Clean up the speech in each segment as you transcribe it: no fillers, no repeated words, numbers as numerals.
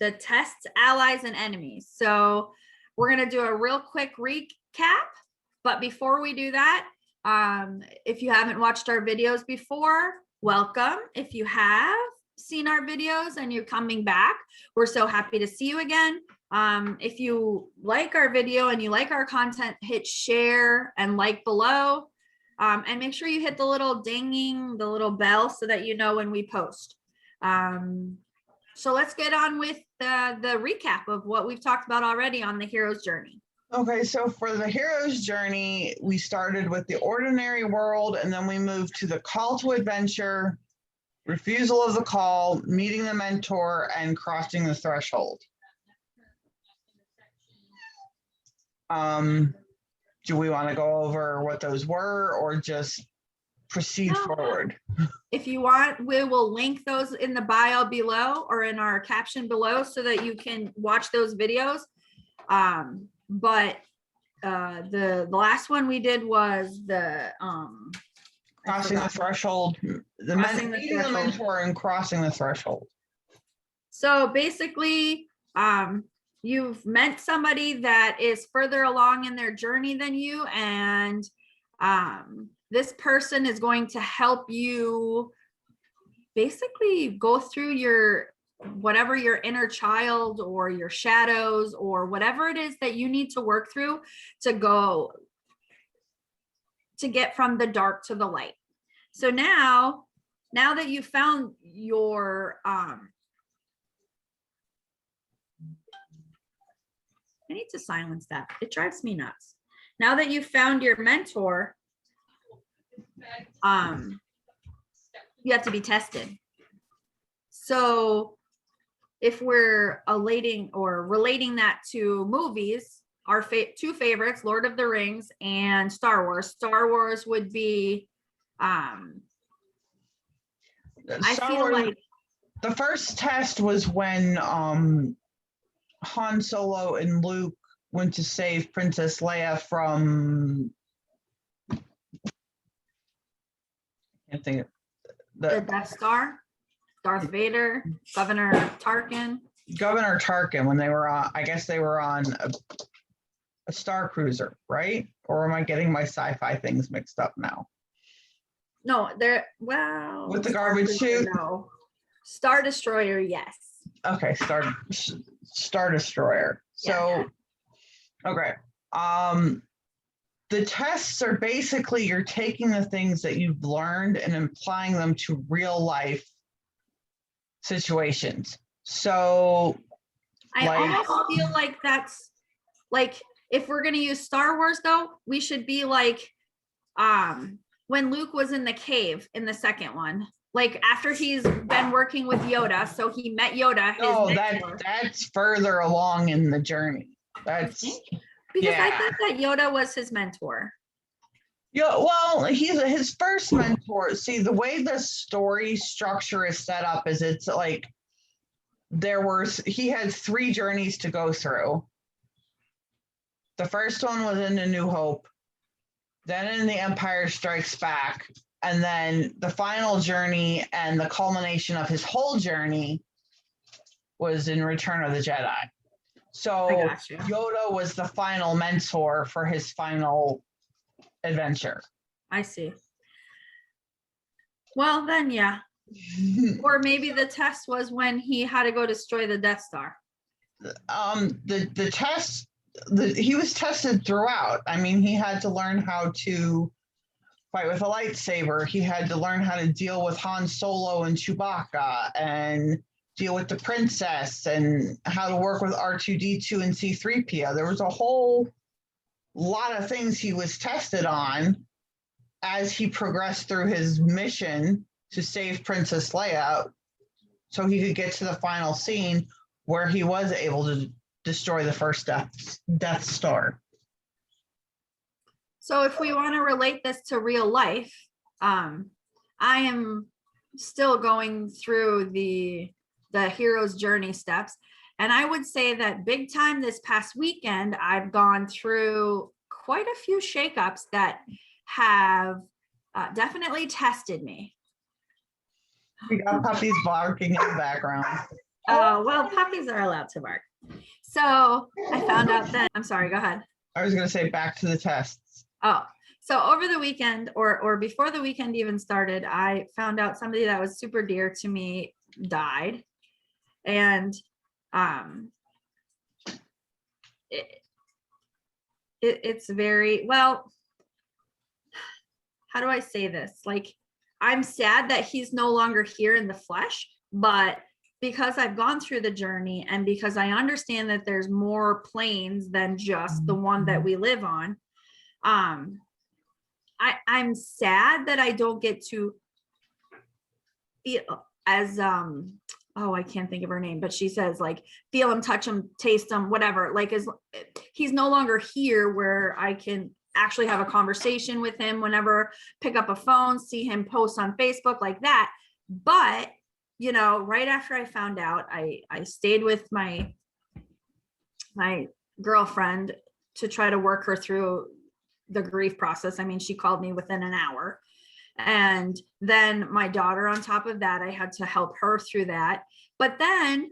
the tests, allies, and enemies. So we're gonna do a real quick recap. But before we do that, if you haven't watched our videos before, welcome. If you have seen our videos and you're coming back, we're so happy to see you again. If you like our video and you like our content, hit share and like below. And make sure you hit the little dinging, the little bell, so that you know when we post. So let's get on with the recap of what we've talked about already on the hero's journey. Okay, so for the hero's journey, we started with the ordinary world, and then we moved to the call to adventure, refusal of the call, meeting the mentor, and crossing the threshold. Do we want to go over what those were, or just proceed forward? If you want, we will link those in the bio below or in our caption below so that you can watch those videos. But the last one we did was the crossing the threshold, the mentor and crossing the threshold. So basically, you've met somebody that is further along in their journey than you, and this person is going to help you basically go through your whatever your inner child or your shadows or whatever it is that you need to work through to get from the dark to the light. So now that you found your I need to silence that. It drives me nuts. Now that you found your mentor, you have to be tested. So if we're relating that to movies, our two favorites, Lord of the Rings and Star Wars. Star Wars would be, I feel like the first test was when Han Solo and Luke went to save Princess Leia from, I can't think of the Death Star. Darth Vader, Governor Tarkin, when they were on, I guess they were on a Star Cruiser, right? Or am I getting my sci-fi things mixed up now? No, they're, well, with the garbage chute? No. Star Destroyer, yes. Okay, Star Destroyer. So, yeah. Okay. The tests are basically you're taking the things that you've learned and applying them to real life situations. So I almost feel like that's like, if we're going to use Star Wars though, we should be like when Luke was in the cave in the second one, like after he's been working with Yoda, so he met Yoda. That's further along in the journey. That's because I think that Yoda was his mentor. Yeah, well, he's his first mentor. See, the way the story structure is set up is it's like he had 3 journeys to go through. The first one was in A New Hope, then in The Empire Strikes Back, and then the final journey and the culmination of his whole journey was in Return of the Jedi. So Yoda was the final mentor for his final adventure. I see. Well, then, yeah. Or maybe the test was when he had to go destroy the Death Star. The test, he was tested throughout. I mean, he had to learn how to fight with a lightsaber. He had to learn how to deal with Han Solo and Chewbacca and deal with the princess and how to work with R2-D2 and C-3PO. There was a whole lot of things he was tested on as he progressed through his mission to save Princess Leia so he could get to the final scene where he was able to destroy the first Death Star. So if we want to relate this to real life, I am still going through the hero's journey steps. And I would say that big time this past weekend, I've gone through quite a few shakeups that have definitely tested me. We got puppies barking in the background. Oh, well, puppies are allowed to bark. So I found out that, I'm sorry, go ahead. I was going to say back to the tests. Oh, so over the weekend or before the weekend even started, I found out somebody that was super dear to me died. And it's very, well, how do I say this? Like, I'm sad that he's no longer here in the flesh, but because I've gone through the journey and because I understand that there's more planes than just the one that we live on, I'm sad that I don't get to feel as oh, I can't think of her name, but she says like feel him, touch him, taste him, whatever. Like, as he's no longer here where I can actually have a conversation with him whenever, pick up a phone, see him post on Facebook like that. But you know, right after I found out, I stayed with my girlfriend to try to work her through the grief process. I mean, she called me within an hour. And then my daughter on top of that, I had to help her through that. But then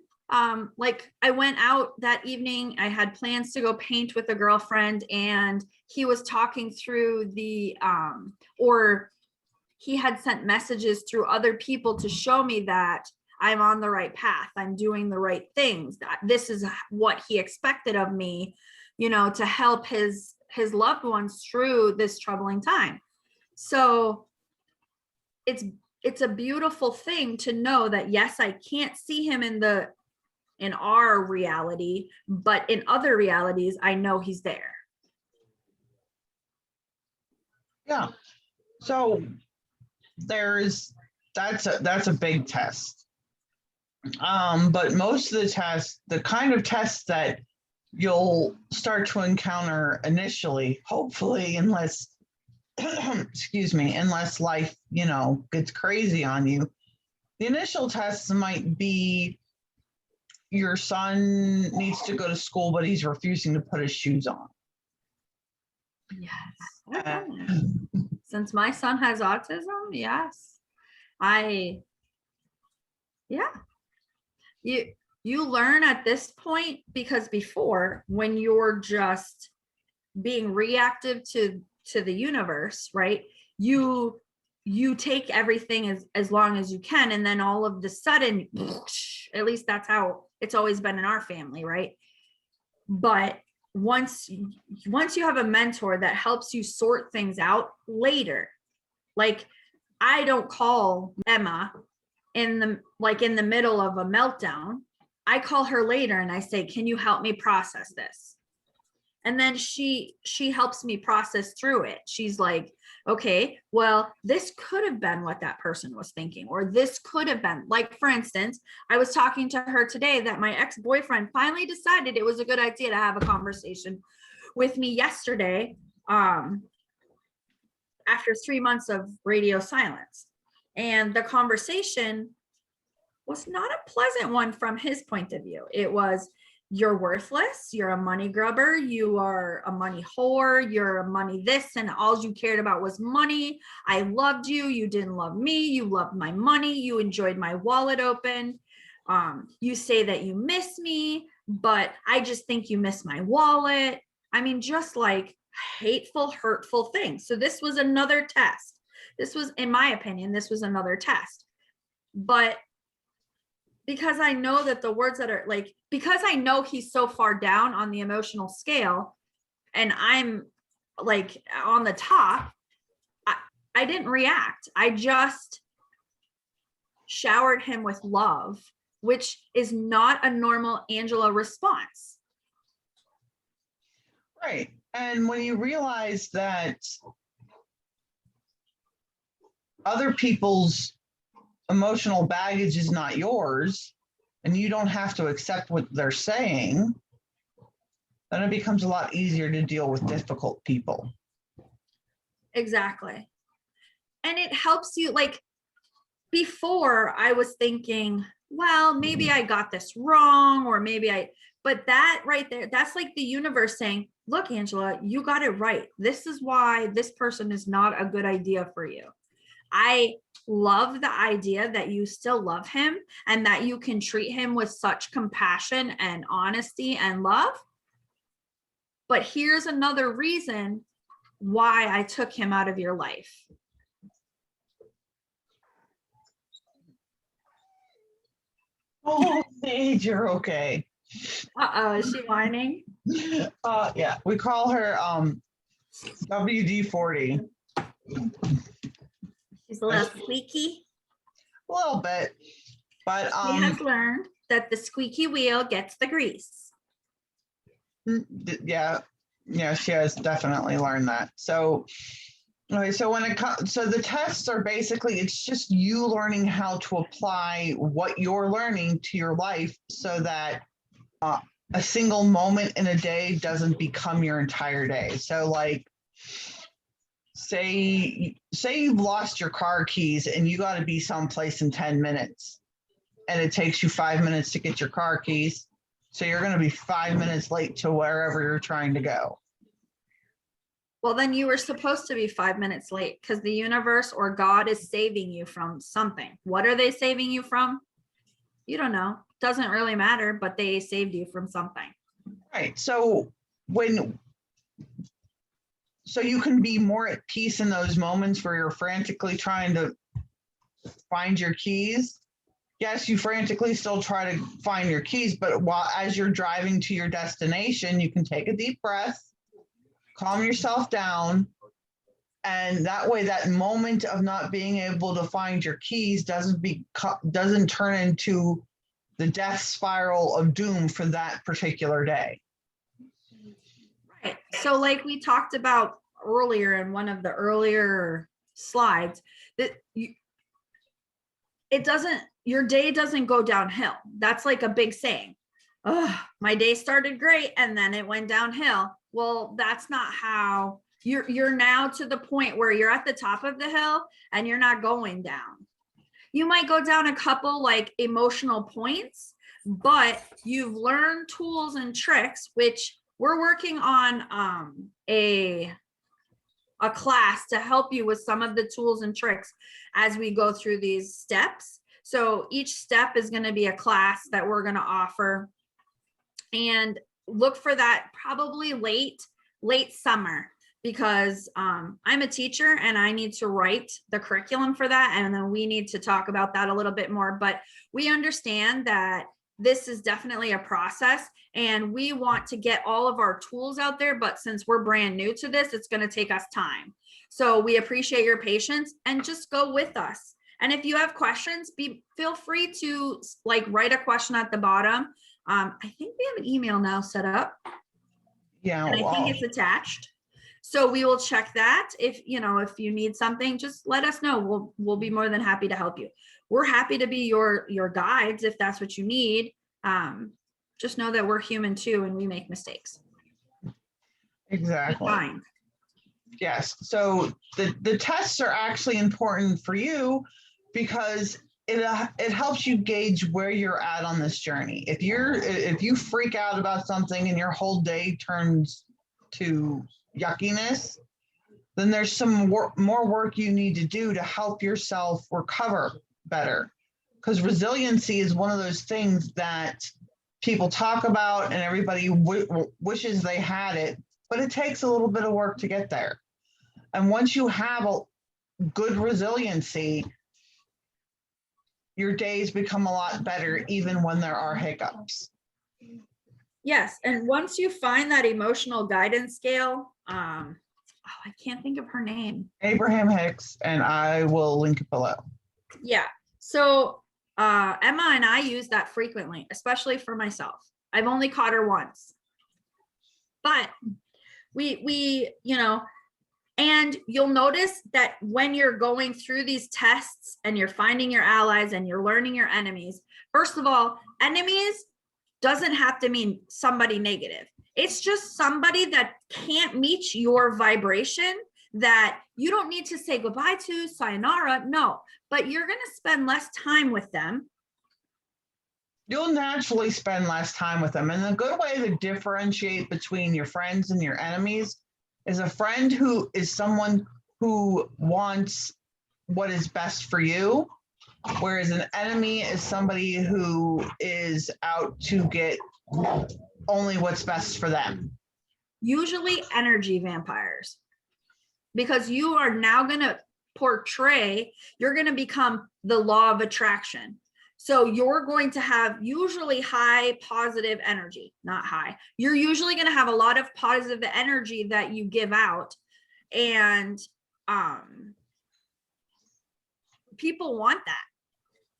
like I went out that evening, I had plans to go paint with a girlfriend, and he was talking through the or he had sent messages through other people to show me that I'm on the right path, I'm doing the right things, that this is what he expected of me, you know, to help his loved ones through this troubling time. So it's a beautiful thing to know that, yes, I can't see him in our reality, but in other realities, I know he's there. Yeah. So that's a big test. But most of the tests, the kind of tests that you'll start to encounter initially, hopefully, unless excuse me, unless life, you know, gets crazy on you. The initial tests might be your son needs to go to school, but he's refusing to put his shoes on. Yes. I've done that. Since my son has autism, yes. You learn at this point, because before, when you're just being reactive to the universe, right, you take everything as long as you can, and then all of the sudden, at least that's how it's always been in our family, right? But once you have a mentor that helps you sort things out later, like I don't call Emma in the middle of a meltdown. I call her later and I say, can you help me process this? And then she helps me process through it. She's like, okay, well, this could have been what that person was thinking, or this could have been, like, for instance, I was talking to her today that my ex-boyfriend finally decided it was a good idea to have a conversation with me yesterday, after 3 months of radio silence. And the conversation was not a pleasant one from his point of view. It was, you're worthless, you're a money grubber, you are a money whore, you're a money this, and all you cared about was money. I loved you, you didn't love me, you loved my money, you enjoyed my wallet open. You say that you miss me, but I just think you miss my wallet. I mean, just like hateful, hurtful things. So this was another test. This was, in my opinion, this was another test. But because I know that the words that are like, because I know he's so far down on the emotional scale and I'm like on the top, I didn't react. I just showered him with love, which is not a normal Angela response. Right. And when you realize that other people's emotional baggage is not yours, and you don't have to accept what they're saying, then it becomes a lot easier to deal with difficult people. Exactly. And it helps you, like, before I was thinking, well, maybe I got this wrong, or but that right there, that's like the universe saying, look, Angela, you got it right. This is why this person is not a good idea for you. I love the idea that you still love him and that you can treat him with such compassion and honesty and love. But here's another reason why I took him out of your life. Oh, Sage, you're okay. Uh-oh, is she whining? Yeah, we call her WD-40. She's a little squeaky. A little bit, but She has learned that the squeaky wheel gets the grease. yeah, she has definitely learned that. So okay, so when it comes, so the tests are basically, it's just you learning how to apply what you're learning to your life so that a single moment in a day doesn't become your entire day. So like, say you've lost your car keys and you got to be someplace in 10 minutes and it takes you 5 minutes to get your car keys. So you're going to be 5 minutes late to wherever you're trying to go. Well, then you were supposed to be 5 minutes late because the universe or God is saving you from something. What are they saving you from? You don't know. Doesn't really matter, but they saved you from something. Right. So so you can be more at peace in those moments where you're frantically trying to find your keys. Yes, you frantically still try to find your keys, but as you're driving to your destination, you can take a deep breath, calm yourself down, and that way that moment of not being able to find your keys doesn't turn into the death spiral of doom for that particular day. Right. So like we talked about earlier in one of the earlier slides, that your day doesn't go downhill. That's like a big saying. Oh, my day started great and then it went downhill. Well, that's not how you're now to the point where you're at the top of the hill and you're not going down. You might go down a couple like emotional points, but you've learned tools and tricks, which we're working on a class to help you with some of the tools and tricks as we go through these steps. So each step is going to be a class that we're going to offer, and look for that probably late summer, because I'm a teacher and I need to write the curriculum for that. And then we need to talk about that a little bit more, but we understand that this is definitely a process and we want to get all of our tools out there. But since we're brand new to this, it's going to take us time. So we appreciate your patience and just go with us. And if you have questions, feel free to like write a question at the bottom. I think we have an email now set up. Yeah. And I think it's attached. So we will check that. If you need something, just let us know. We'll be more than happy to help you. We're happy to be your guides if that's what you need. Just know that we're human too, and we make mistakes. Exactly. Fine. Yes. So the tests are actually important for you because it helps you gauge where you're at on this journey. If you freak out about something and your whole day turns to yuckiness, then there's some more work you need to do to help yourself recover better. Because resiliency is one of those things that people talk about and everybody wishes they had it, but it takes a little bit of work to get there. And once you have a good resiliency, your days become a lot better, even when there are hiccups. Yes, and once you find that emotional guidance scale, I can't think of her name. Abraham Hicks, and I will link it below. Yeah, so Emma and I use that frequently, especially for myself. I've only caught her once, but we and you'll notice that when you're going through these tests and you're finding your allies and you're learning your enemies, first of all, enemies doesn't have to mean somebody negative. It's just somebody that can't meet your vibration, that you don't need to say goodbye to, sayonara, no, but you're going to spend less time with them. You'll naturally spend less time with them. And a good way to differentiate between your friends and your enemies is a friend who is someone who wants what is best for you, whereas an enemy is somebody who is out to get only what's best for them. Usually energy vampires, because you are now going to portray, you're going to become the law of attraction. So you're going to have usually high positive energy, not high. You're usually going to have a lot of positive energy that you give out. And people want that.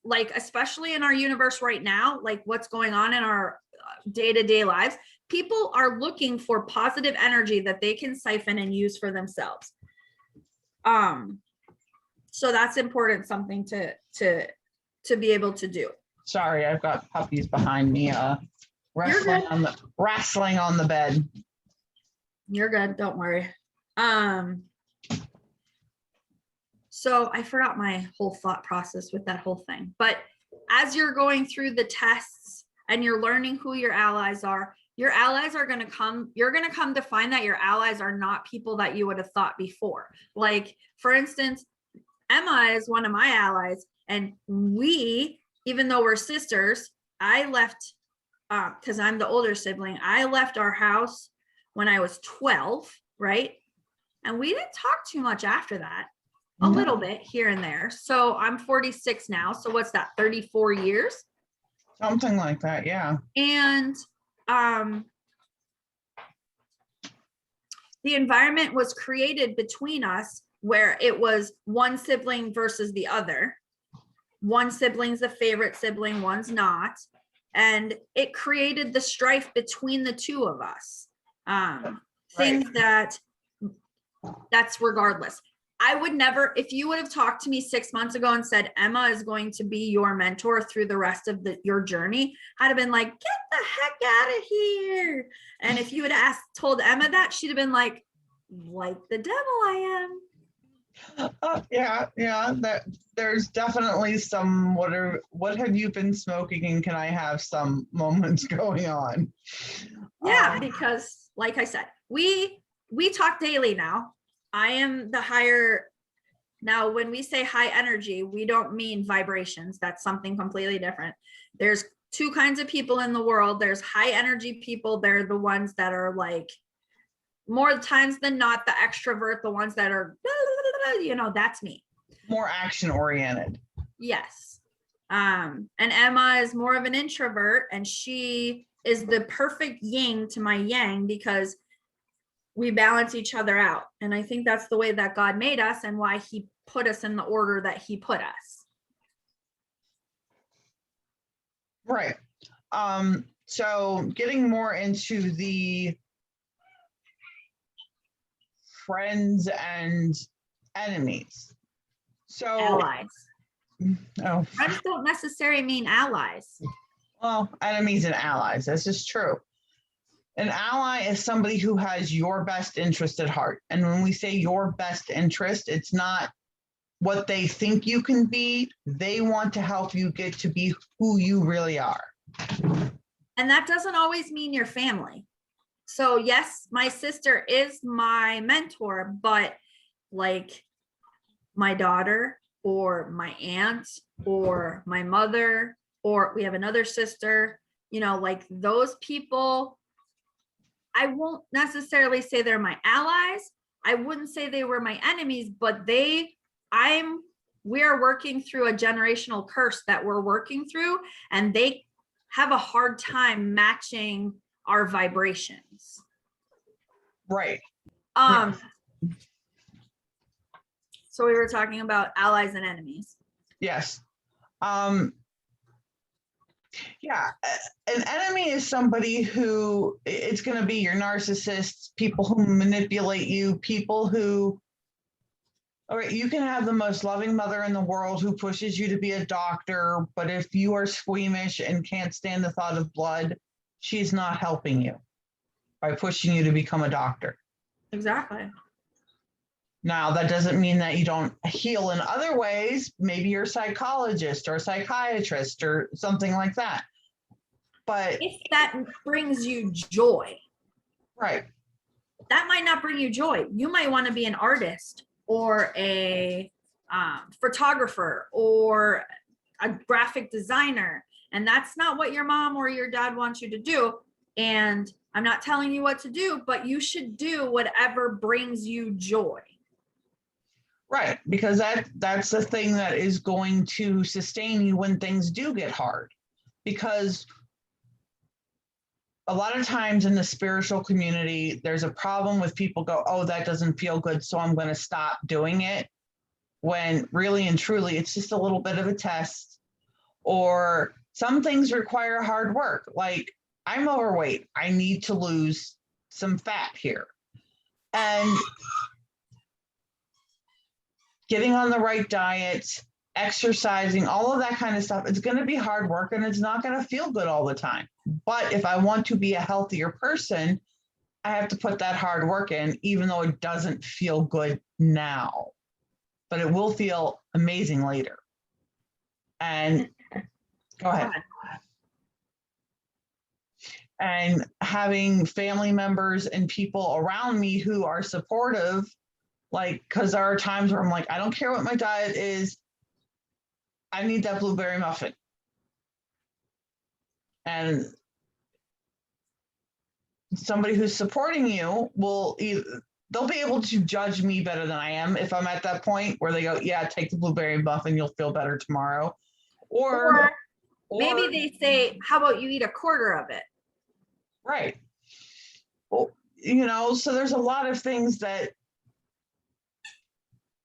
Like, especially in our universe right now, like what's going on in our day-to-day lives, people are looking for positive energy that they can siphon and use for themselves. So that's important, something to be able to do. Sorry, I've got puppies behind me wrestling on the bed. You're good, don't worry. So I forgot my whole thought process with that whole thing. But as you're going through the tests and you're learning who your allies are going to come, you're going to come to find that your allies are not people that you would have thought before. Like, for instance, Emma is one of my allies, and we, even though we're sisters, I left, because I'm the older sibling, I left our house when I was 12, right? And we didn't talk too much after that. A little bit here and there. So I'm 46 now. So what's that, 34 years? Something like that, yeah. And the environment was created between us where it was one sibling versus the other. One sibling's the favorite sibling, one's not. And it created the strife between the two of us. Things that's regardless. I would never, if you would have talked to me 6 months ago and said, Emma is going to be your mentor through the rest of your journey, I'd have been like, get the heck out of here. And if you had told Emma that, she'd have been like the devil I am. Yeah. There's definitely some, what have you been smoking and can I have some moments going on? Yeah, because like I said, we talk daily now. I am the higher. Now, when we say high energy, we don't mean vibrations. That's something completely different. There's two kinds of people in the world. There's high energy people. They're the ones that are like, more times than not, the extrovert, the ones that are, that's me. More action oriented. Yes. And Emma is more of an introvert, and she is the perfect yin to my yang, because we balance each other out. And I think that's the way that God made us and why he put us in the order that he put us. Right. So getting more into the friends and enemies. So Allies. Oh, Friends don't necessarily mean allies. well, enemies and allies. This is true. An ally is somebody who has your best interest at heart. And when we say your best interest, it's not what they think you can be. They want to help you get to be who you really are. And that doesn't always mean your family. So yes, my sister is my mentor, but like my daughter or my aunt or my mother, or we have another sister, like those people, I won't necessarily say they're my allies. I wouldn't say they were my enemies, but we are working through a generational curse that we're working through, and they have a hard time matching our vibrations. Right. Yes. So we were talking about allies and enemies. Yes. Yeah, an enemy is somebody who, it's going to be your narcissists, people who manipulate you, people who, all right, you can have the most loving mother in the world who pushes you to be a doctor, but if you are squeamish and can't stand the thought of blood, she's not helping you by pushing you to become a doctor. Exactly. Now, that doesn't mean that you don't heal in other ways. Maybe you're a psychologist or a psychiatrist or something like that. But if that brings you joy, right, that might not bring you joy. You might want to be an artist or a photographer or a graphic designer, and that's not what your mom or your dad wants you to do. And I'm not telling you what to do, but you should do whatever brings you joy. Right, because that's the thing that is going to sustain you when things do get hard. Because a lot of times in the spiritual community, there's a problem with people go, oh, that doesn't feel good, so I'm going to stop doing it. When really and truly, it's just a little bit of a test. Or some things require hard work. Like, I'm overweight. I need to lose some fat here. And getting on the right diet, exercising, all of that kind of stuff, it's going to be hard work and it's not going to feel good all the time. But if I want to be a healthier person, I have to put that hard work in, even though it doesn't feel good now. But it will feel amazing later. And go ahead. And having family members and people around me who are supportive, like, because there are times where I'm like, I don't care what my diet is, I need that blueberry muffin. And somebody who's supporting you will they'll be able to judge me better than I am if I'm at that point where they go, yeah, take the blueberry muffin, you'll feel better tomorrow. Or maybe they say, how about you eat a quarter of it? Right. Well, you know, so there's a lot of things that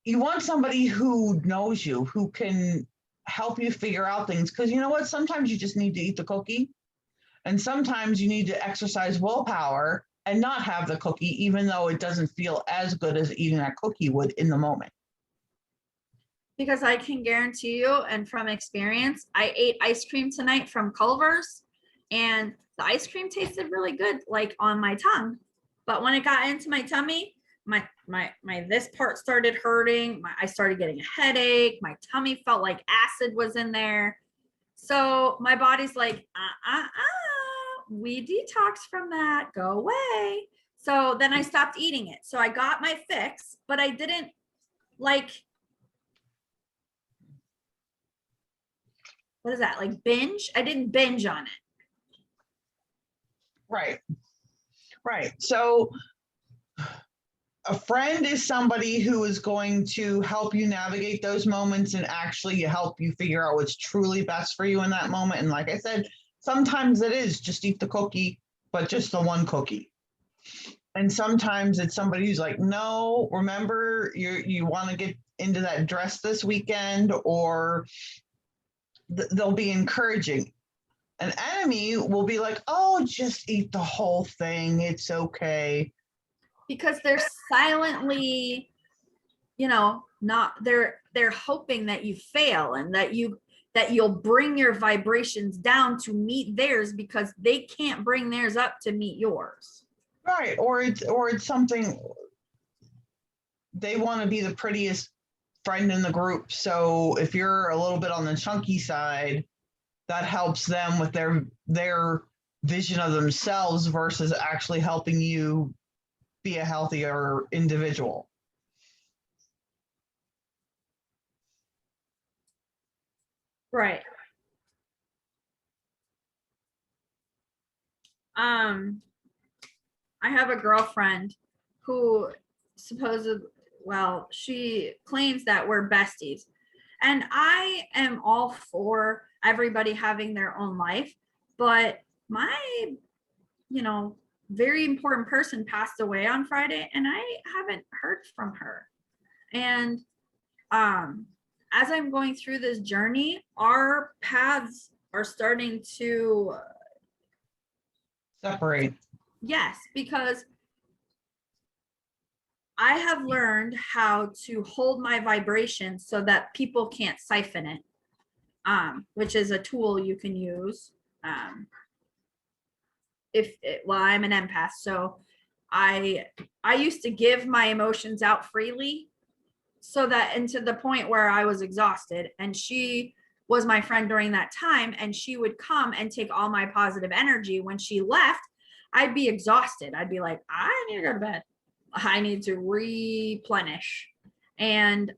you want somebody who knows you, who can help you figure out things. Because you know what? Sometimes you just need to eat the cookie. And sometimes you need to exercise willpower and not have the cookie, even though it doesn't feel as good as eating that cookie would in the moment. Because I can guarantee you, and from experience, I ate ice cream tonight from Culver's, and the ice cream tasted really good, like on my tongue. But when it got into my tummy, my this part started hurting. I started getting a headache. My tummy felt like acid was in there. So my body's like, we detox from that, go away. So then I stopped eating it. So I got my fix, but I didn't like, what is that, like binge? I didn't binge on it. Right. Right. So a friend is somebody who is going to help you navigate those moments and actually help you figure out what's truly best for you in that moment. And like I said, sometimes it is just eat the cookie, but just the one cookie. And sometimes it's somebody who's like, no, remember, you want to get into that dress this weekend, or they'll be encouraging. An enemy will be like, oh, just eat the whole thing. It's okay. Because they're silently, you know, they're hoping that you fail and that you'll bring your vibrations down to meet theirs, because they can't bring theirs up to meet yours. Right. Or it's something, they want to be the prettiest friend in the group. So if you're a little bit on the chunky side, that helps them with their vision of themselves versus actually helping you be a healthier individual. Right. I have a girlfriend who she claims that we're besties. And I am all for everybody having their own life, but my, very important person passed away on Friday, and I haven't heard from her. And as I'm going through this journey, our paths are starting to separate. Yes, because I have learned how to hold my vibration so that people can't siphon it, which is a tool you can use. I'm an empath, so I used to give my emotions out freely, so that, and to the point where I was exhausted, and she was my friend during that time, and she would come and take all my positive energy. When she left, I'd be exhausted. I'd be like, I need to go to bed. I need to replenish. And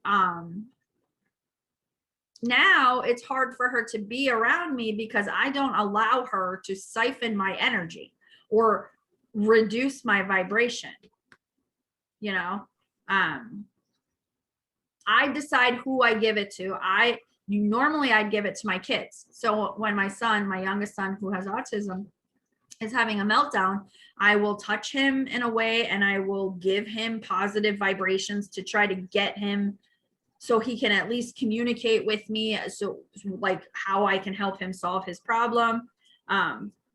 now it's hard for her to be around me because I don't allow her to siphon my energy or reduce my vibration. You know, I decide who I give it to. Normally I'd give it to my kids. So when my son, my youngest son who has autism, is having a meltdown, I will touch him in a way and I will give him positive vibrations to try to get him so he can at least communicate with me. So like how I can help him solve his problem.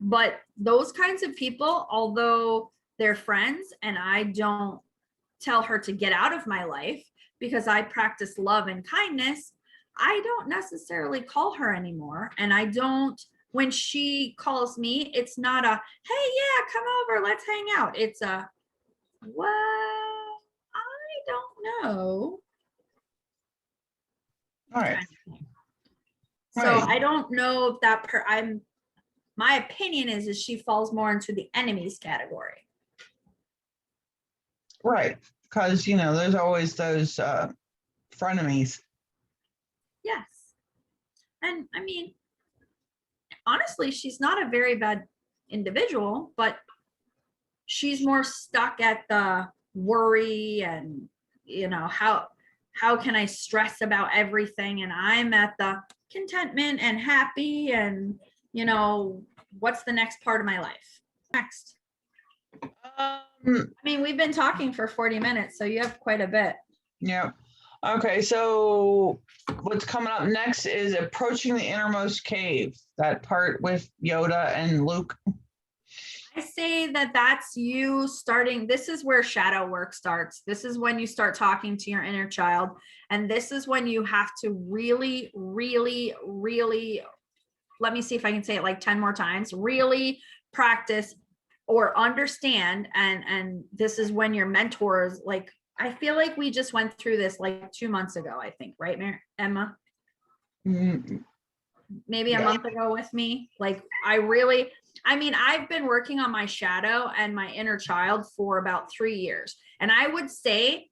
But those kinds of people, although they're friends and I don't tell her to get out of my life because I practice love and kindness, I don't necessarily call her anymore. And I don't, when she calls me, it's not a, hey, yeah, come over, let's hang out. It's a, well, I don't know. All right. So Right. I don't know if that my opinion is she falls more into the enemies category. Right. Because, you know, there's always those frenemies. Yes. And I mean, honestly, she's not a very bad individual, but she's more stuck at the worry and, you know, how can I stress about everything? And I'm at the contentment and happy and, you know, what's the next part of my life? Next. I mean, we've been talking for 40 minutes, so you have quite a bit. Yeah. Okay, so what's coming up next is Approaching the Innermost Cave, that part with Yoda and Luke. I say that that's you starting. This is where shadow work starts. This is when you start talking to your inner child. And this is when you have to really, really, really, let me see if I can say it like 10 more times, really practice or understand. And this is when your mentors, like, I feel like we just went through this like 2 months ago, I think, right, Emma? Maybe a month ago with me. Like, I mean, I've been working on my shadow and my inner child for about 3 years. And I would say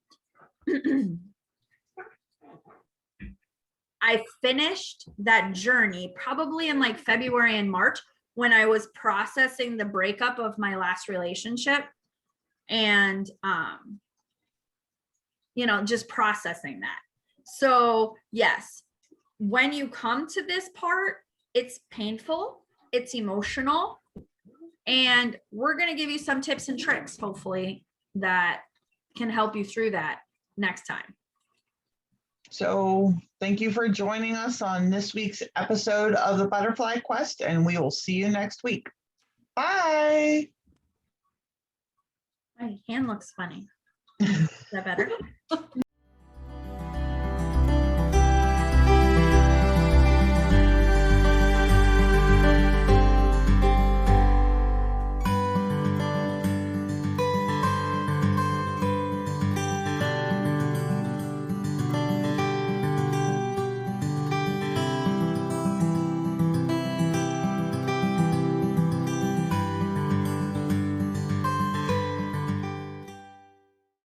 I finished that journey probably in like February and March when I was processing the breakup of my last relationship. And, you know, just processing that. So yes, when you come to this part, it's painful, it's emotional, and we're going to give you some tips and tricks, hopefully, that can help you through that next time. So thank you for joining us on this week's episode of the Butterfly Quest, and we will see you next week. Bye. My hand looks funny. Is that better?